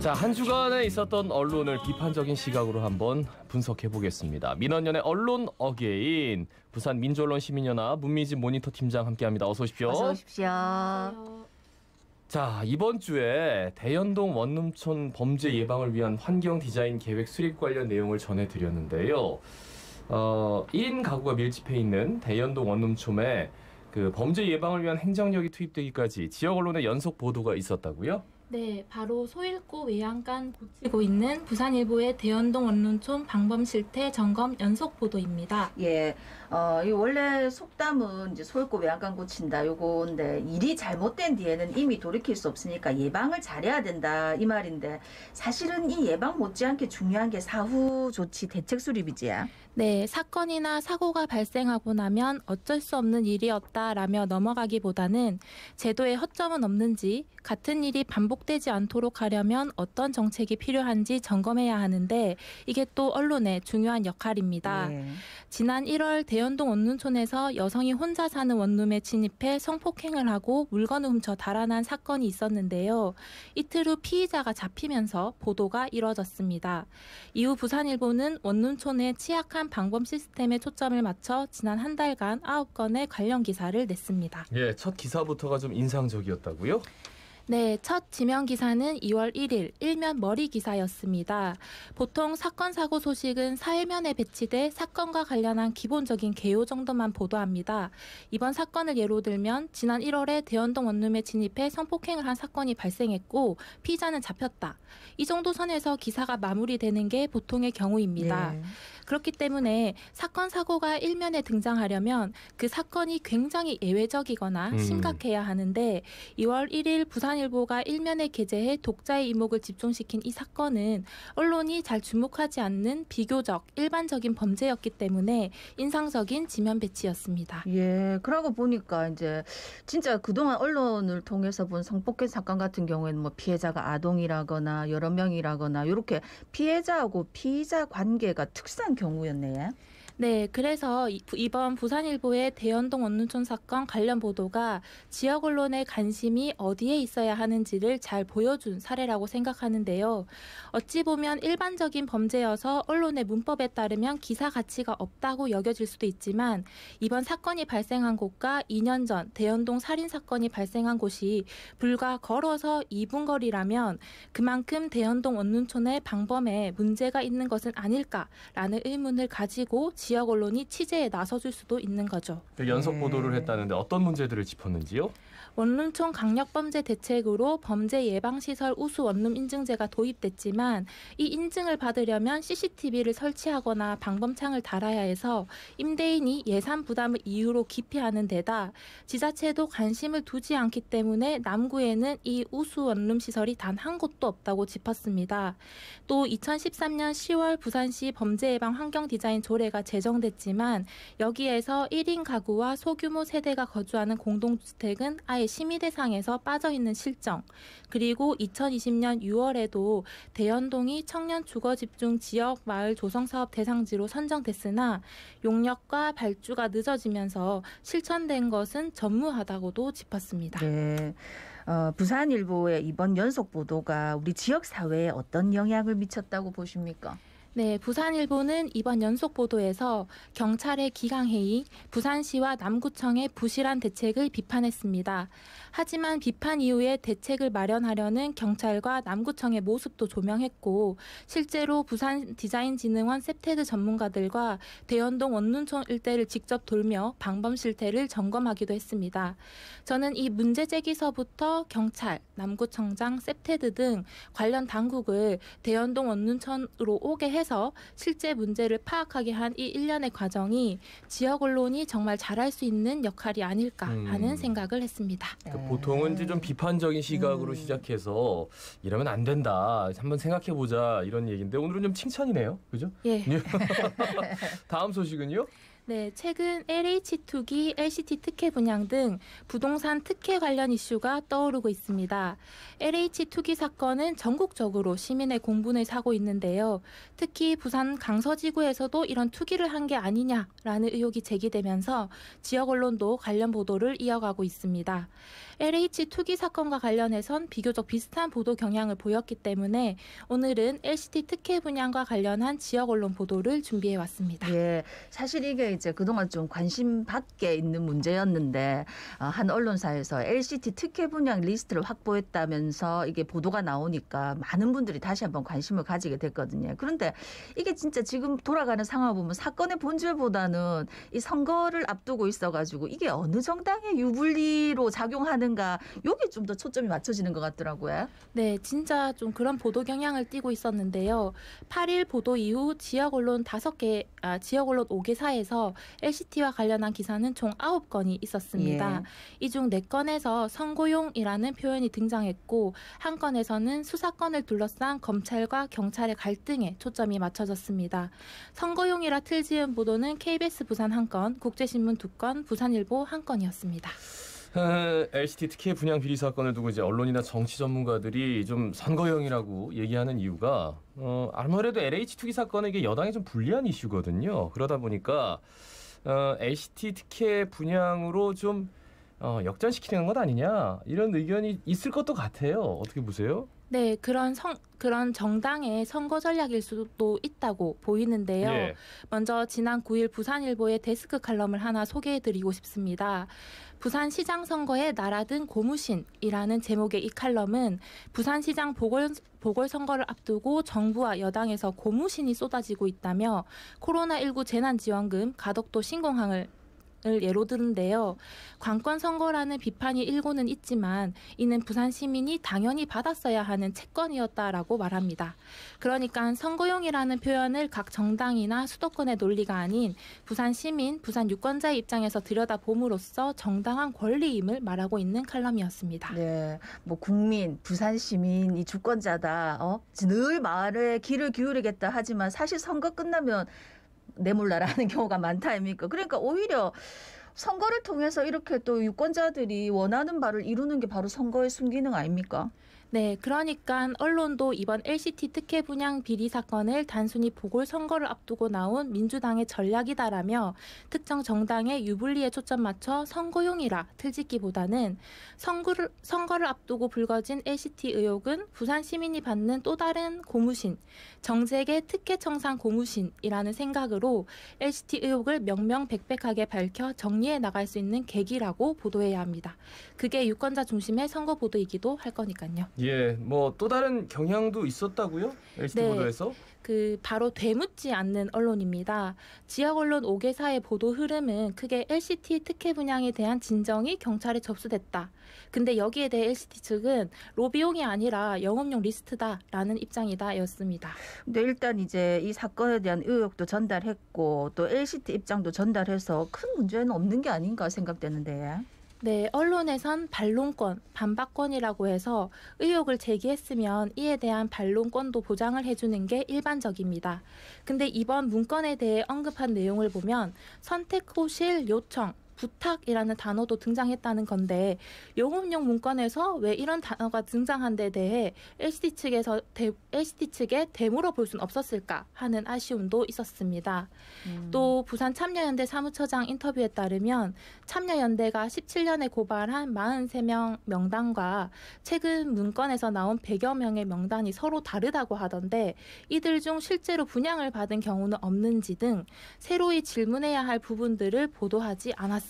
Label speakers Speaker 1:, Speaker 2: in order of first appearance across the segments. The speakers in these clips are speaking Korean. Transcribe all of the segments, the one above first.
Speaker 1: 자, 한 주간에 있었던 언론을 비판적인 시각으로 한번 분석해 보겠습니다. 민원연의 언론 어게인, 부산 민주언론 시민연합 문미진 모니터 팀장 함께합니다. 어서 오십시오.
Speaker 2: 어서 오십시오.
Speaker 1: 자, 이번 주에 대연동 원룸촌 범죄 예방을 위한 환경 디자인 계획 수립 관련 내용을 전해드렸는데요. 1인 가구가 밀집해 있는 대연동 원룸촌에 그 범죄 예방을 위한 행정력이 투입되기까지 지역 언론의 연속 보도가 있었다고요?
Speaker 3: 네, 바로 소잃고 외양간 고치고 있는 부산일보의 대연동 원룸촌 방범 실태 점검 연속 보도입니다.
Speaker 2: 예, 이 원래 속담은 이제 소잃고 외양간 고친다 요건데 일이 잘못된 뒤에는 이미 돌이킬 수 없으니까 예방을 잘해야 된다 이 말인데 라실은 이 예방 못지않게 중요한 게 사후 조치 대책 수립이지.
Speaker 3: 네, 사건이나 사고가 발생하고 나면 어쩔 수 없는 일이었다라며 넘어가기보다는 제도에 허점은 없는지, 같은 일이 반복되지 않도록 하려면 어떤 정책이 필요한지 점검해야 하는데 이게 또 언론의 중요한 역할입니다. 네. 지난 1월 대연동 원룸촌에서 여성이 혼자 사는 원룸에 침입해 성폭행을 하고 물건을 훔쳐 달아난 사건이 있었는데요. 이틀 후 피의자가 잡히면서 보도가 이뤄졌습니다. 이후 부산일보는 원룸촌의 취약한 방범 시스템에 초점을 맞춰 지난 한 달간 9건의 관련 기사를 냈습니다.
Speaker 1: 예, 첫 기사부터가 좀 인상적이었다고요?
Speaker 3: 네, 첫 지명 기사는 2월 1일 일면 머리 기사였습니다. 보통 사건 사고 소식은 사회면에 배치돼 사건과 관련한 기본적인 개요 정도만 보도합니다. 이번 사건을 예로 들면 지난 1월에 대연동 원룸에 진입해 성폭행을 한 사건이 발생했고 피의자는 잡혔다. 이 정도 선에서 기사가 마무리되는 게 보통의 경우입니다. 네. 그렇기 때문에 사건 사고가 일면에 등장하려면 그 사건이 굉장히 예외적이거나 심각해야 하는데 2월 1일 부산일보가 일면에 게재해 독자의 이목을 집중시킨 이 사건은 언론이 잘 주목하지 않는 비교적 일반적인 범죄였기 때문에 인상적인 지면 배치였습니다.
Speaker 2: 예, 그러고 보니까 이제 진짜 그동안 언론을 통해서 본 성폭행 사건 같은 경우에는 뭐 피해자가 아동이라거나 여러 명이라거나 이렇게 피해자하고 피의자 관계가 특수한 경우였네.
Speaker 3: 네, 그래서 이번 부산일보의 대연동 원룸촌 사건 관련 보도가 지역 언론의 관심이 어디에 있어야 하는지를 잘 보여준 사례라고 생각하는데요. 어찌 보면 일반적인 범죄여서 언론의 문법에 따르면 기사 가치가 없다고 여겨질 수도 있지만 이번 사건이 발생한 곳과 2년 전 대연동 살인 사건이 발생한 곳이 불과 걸어서 2분 거리라면 그만큼 대연동 원룸촌의 방범에 문제가 있는 것은 아닐까라는 의문을 가지고 지역 언론이 취재에 나서줄 수도 있는 거죠.
Speaker 1: 연속 보도를 했다는데 어떤 문제들을 짚었는지요?
Speaker 3: 원룸촌 강력범죄 대책으로 범죄 예방시설 우수 원룸 인증제가 도입됐지만 이 인증을 받으려면 CCTV를 설치하거나 방범창을 달아야 해서 임대인이 예산 부담을 이유로 기피하는 데다 지자체도 관심을 두지 않기 때문에 남구에는 이 우수 원룸 시설이 단 한 곳도 없다고 짚었습니다. 또 2013년 10월 부산시 범죄 예방 환경 디자인 조례가 제정됐지만 여기에서 1인 가구와 소규모 세대가 거주하는 공동주택은 아예 심의 대상에서 빠져있는 실정, 그리고 2020년 6월에도 대연동이 청년 주거집중 지역 마을 조성사업 대상지로 선정됐으나 용역과 발주가 늦어지면서 실천된 것은 전무하다고도 짚었습니다.
Speaker 2: 네. 부산일보의 이번 연속 보도가 우리 지역 사회에 어떤 영향을 미쳤다고 보십니까?
Speaker 3: 네, 부산일보는 이번 연속 보도에서 경찰의 기강회의, 부산시와 남구청의 부실한 대책을 비판했습니다. 하지만 비판 이후에 대책을 마련하려는 경찰과 남구청의 모습도 조명했고 실제로 부산 디자인진흥원 셉테드 전문가들과 대연동 원룸촌 일대를 직접 돌며 방범 실태를 점검하기도 했습니다. 저는 이 문제 제기서부터 경찰, 남구청장, 셉테드 등 관련 당국을 대연동 원룸촌으로 오게 해서 실제 문제를 파악하게 한 이 일련의 과정이 지역 언론이 정말 잘할 수 있는 역할이 아닐까 하는 생각을 했습니다.
Speaker 1: 그러니까 보통은 이제 좀 비판적인 시각으로 시작해서 이러면 안 된다, 한번 생각해보자 이런 얘기인데 오늘은 좀 칭찬이네요. 그죠?
Speaker 3: 예.
Speaker 1: 다음 소식은요?
Speaker 3: 네, 최근 LH 투기, LCT 특혜 분양 등 부동산 특혜 관련 이슈가 떠오르고 있습니다. LH 투기 사건은 전국적으로 시민의 공분을 사고 있는데요. 특히 부산 강서지구에서도 이런 투기를 한 게 아니냐라는 의혹이 제기되면서 지역 언론도 관련 보도를 이어가고 있습니다. LH 투기 사건과 관련해선 비교적 비슷한 보도 경향을 보였기 때문에 오늘은 LCT 특혜 분양과 관련한 지역 언론 보도를 준비해 왔습니다.
Speaker 2: 예, 사실 이게 이제 그동안 좀 관심 밖에 있는 문제였는데 한 언론사에서 LCT 특혜 분양 리스트를 확보했다면서 이게 보도가 나오니까 많은 분들이 다시 한번 관심을 가지게 됐거든요. 그런데 이게 진짜 지금 돌아가는 상황을 보면 사건의 본질보다는 이 선거를 앞두고 있어가지고 이게 어느 정당의 유불리로 작용하는가 여기 좀 더 초점이 맞춰지는 것 같더라고요.
Speaker 3: 네, 진짜 좀 그런 보도 경향을 띠고 있었는데요. 8일 보도 이후 지역 언론 5개사에서 LCT와 관련한 기사는 총 9건이 있었습니다.
Speaker 2: 예.
Speaker 3: 이 중 4건에서 선고용이라는 표현이 등장했고 한 건에서는 수사권을 둘러싼 검찰과 경찰의 갈등에 초점이 맞춰졌습니다. 선고용이라 틀지은 보도는 KBS 부산 1건, 국제신문 2건, 부산일보 1건이었습니다.
Speaker 1: LCT 특혜 분양 비리 사건을 두고 이제 언론이나 정치 전문가들이 좀 선거용이라고 얘기하는 이유가 아무래도 LH 투기 사건은 이게 여당에 좀 불리한 이슈거든요. 그러다 보니까 LCT 특혜 분양으로 좀 역전시키는 것 아니냐 이런 의견이 있을 것도 같아요. 어떻게 보세요?
Speaker 3: 네, 그런 정당의 선거 전략일 수도 있다고 보이는데요.
Speaker 1: 예.
Speaker 3: 먼저 지난 9일 부산일보의 데스크 칼럼을 하나 소개해드리고 싶습니다. 부산시장 선거에 날아든 고무신이라는 제목의 이 칼럼은 부산시장 보궐선거를 앞두고 정부와 여당에서 고무신이 쏟아지고 있다며 코로나19 재난지원금, 가덕도 신공항을 예로 드는데요. 관권 선거라는 비판이 일고는 있지만 이는 부산 시민이 당연히 받았어야 하는 채권이었다라고 말합니다. 그러니까 선거용이라는 표현을 각 정당이나 수도권의 논리가 아닌 부산 시민, 부산 유권자의 입장에서 들여다봄으로써 정당한 권리임을 말하고 있는 칼럼이었습니다.
Speaker 2: 네, 뭐 국민, 부산 시민이 주권자다. 늘 말에 귀를 기울이겠다 하지만 사실 선거 끝나면 내몰라라는 경우가 많다 아닙니까? 그러니까 오히려 선거를 통해서 이렇게 또 유권자들이 원하는 바를 이루는 게 바로 선거의 순기능 아닙니까?
Speaker 3: 네, 그러니까 언론도 이번 LCT 특혜 분양 비리 사건을 단순히 보궐선거를 앞두고 나온 민주당의 전략이다라며 특정 정당의 유불리에 초점 맞춰 선거용이라 틀짓기보다는 선거를 앞두고 불거진 LCT 의혹은 부산 시민이 받는 또 다른 고무신, 정책의 특혜 청산 고무신이라는 생각으로 LCT 의혹을 명명백백하게 밝혀 정리해 나갈 수 있는 계기라고 보도해야 합니다. 그게 유권자 중심의 선거 보도이기도 할 거니까요.
Speaker 1: 예, 뭐 또 다른 경향도 있었다고요? LCT
Speaker 3: 네.
Speaker 1: 보도에서?
Speaker 3: 바로 되묻지 않는 언론입니다. 지역 언론 5개사의 보도 흐름은 크게 LCT 특혜 분양에 대한 진정이 경찰에 접수됐다. 근데 여기에 대해 LCT 측은 로비용이 아니라 영업용 리스트다라는 입장이다였습니다.
Speaker 2: 근데 일단 이제 이 사건에 대한 의혹도 전달했고 또 LCT 입장도 전달해서 큰 문제는 없는 게 아닌가 생각되는데.
Speaker 3: 네, 언론에선 반론권, 반박권이라고 해서 의혹을 제기했으면 이에 대한 반론권도 보장을 해주는 게 일반적입니다. 근데 이번 문건에 대해 언급한 내용을 보면 선택호실 요청, 부탁이라는 단어도 등장했다는 건데 영업용 문건에서 왜 이런 단어가 등장한 데 대해 LCT 측에 되물어 볼 수는 없었을까 하는 아쉬움도 있었습니다. 또 부산 참여연대 사무처장 인터뷰에 따르면 참여연대가 17년에 고발한 43명 명단과 최근 문건에서 나온 100여 명의 명단이 서로 다르다고 하던데 이들 중 실제로 분양을 받은 경우는 없는지 등 새로이 질문해야 할 부분들을 보도하지 않았습니다.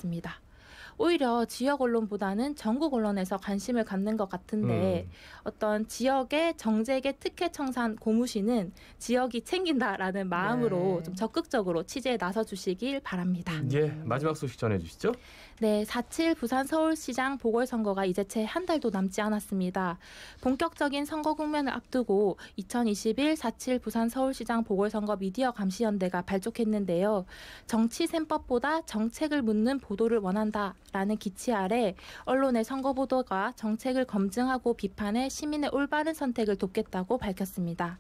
Speaker 3: 오히려 지역 언론보다는 전국 언론에서 관심을 갖는 것 같은데 어떤 지역의 정책의 특혜 청산 고무신은 지역이 챙긴다라는 마음으로
Speaker 2: 네.
Speaker 3: 좀 적극적으로 취재에 나서 주시길 바랍니다.
Speaker 1: 예, 마지막 소식 전해주시죠.
Speaker 3: 네, 4.7 부산 서울시장 보궐선거가 이제 채 한 달도 남지 않았습니다. 본격적인 선거 국면을 앞두고 2021 4.7 부산 서울시장 보궐선거 미디어 감시연대가 발족했는데요. 정치 셈법보다 정책을 묻는 보도를 원한다라는 기치 아래 언론의 선거 보도가 정책을 검증하고 비판해 시민의 올바른 선택을 돕겠다고 밝혔습니다.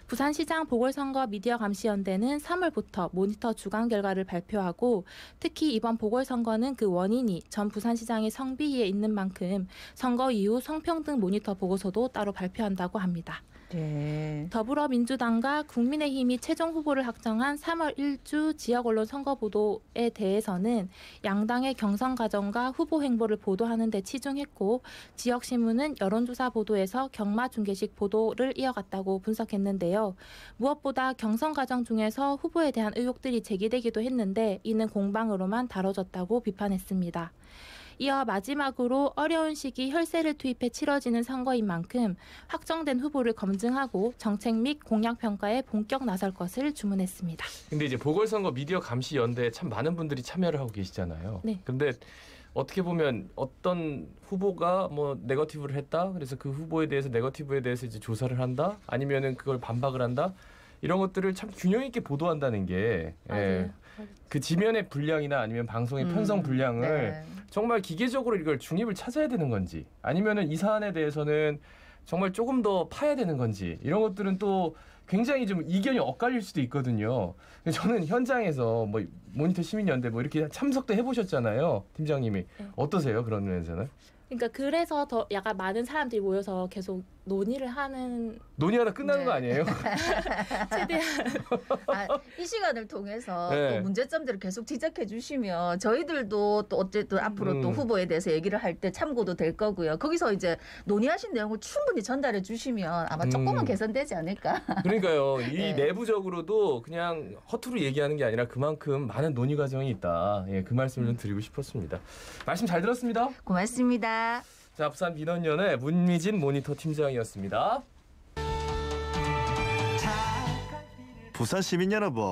Speaker 3: 부산시장 보궐선거 미디어감시연대는 3월부터 모니터 주간 결과를 발표하고 특히 이번 보궐선거는 그 원인이 전 부산시장의 성비위에 있는 만큼 선거 이후 성평등 모니터 보고서도 따로 발표한다고 합니다.
Speaker 2: 네.
Speaker 3: 더불어민주당과 국민의힘이 최종 후보를 확정한 3월 1주 지역 언론 선거 보도에 대해서는 양당의 경선 과정과 후보 행보를 보도하는 데 치중했고 지역 신문은 여론조사 보도에서 경마 중계식 보도를 이어갔다고 분석했는데요. 무엇보다 경선 과정 중에서 후보에 대한 의혹들이 제기되기도 했는데 이는 공방으로만 다뤄졌다고 비판했습니다. 이어 마지막으로 어려운 시기 혈세를 투입해 치러지는 선거인 만큼 확정된 후보를 검증하고 정책 및 공약 평가에 본격 나설 것을 주문했습니다.
Speaker 1: 근데 이제 보궐선거 미디어 감시 연대에 참 많은 분들이 참여를 하고 계시잖아요.
Speaker 3: 네.
Speaker 1: 근데 어떻게 보면 어떤 후보가 뭐 네거티브를 했다. 그래서 그 후보에 대해서 네거티브에 대해서 이제 조사를 한다. 아니면은 그걸 반박을 한다. 이런 것들을 참 균형 있게 보도한다는 게 그 지면의 분량이나 아니면 방송의 편성 분량을
Speaker 2: 네.
Speaker 1: 정말 기계적으로 이걸 중립을 찾아야 되는 건지 아니면은 이 사안에 대해서는 정말 조금 더 파야 되는 건지 이런 것들은 또 굉장히 좀 이견이 엇갈릴 수도 있거든요. 근데 저는 현장에서 뭐 모니터 시민연대 뭐 이렇게 참석도 해보셨잖아요, 팀장님이.
Speaker 3: 네.
Speaker 1: 어떠세요, 그런 면에서는?
Speaker 3: 그러니까 그래서 더 약간 많은 사람들이 모여서 계속 논의를 하는
Speaker 1: 논의하다 끝나는
Speaker 2: 네.
Speaker 1: 거 아니에요?
Speaker 3: 최대한
Speaker 2: 이 시간을 통해서
Speaker 1: 네.
Speaker 2: 또 문제점들을 계속 지적해 주시면 저희들도 또 어쨌든 앞으로 또 후보에 대해서 얘기를 할 때 참고도 될 거고요. 거기서 이제 논의하신 내용을 충분히 전달해 주시면 아마 조금은 개선되지 않을까.
Speaker 1: 그러니까요. 이
Speaker 2: 네.
Speaker 1: 내부적으로도 그냥 허투루 얘기하는 게 아니라 그만큼 많은 논의 과정이 있다. 예, 그 말씀을 좀 드리고 싶었습니다. 말씀 잘 들었습니다.
Speaker 2: 고맙습니다.
Speaker 1: 자, 부산 민원연의 문미진 모니터 팀장이었습니다.
Speaker 4: 부산 시민 여러분,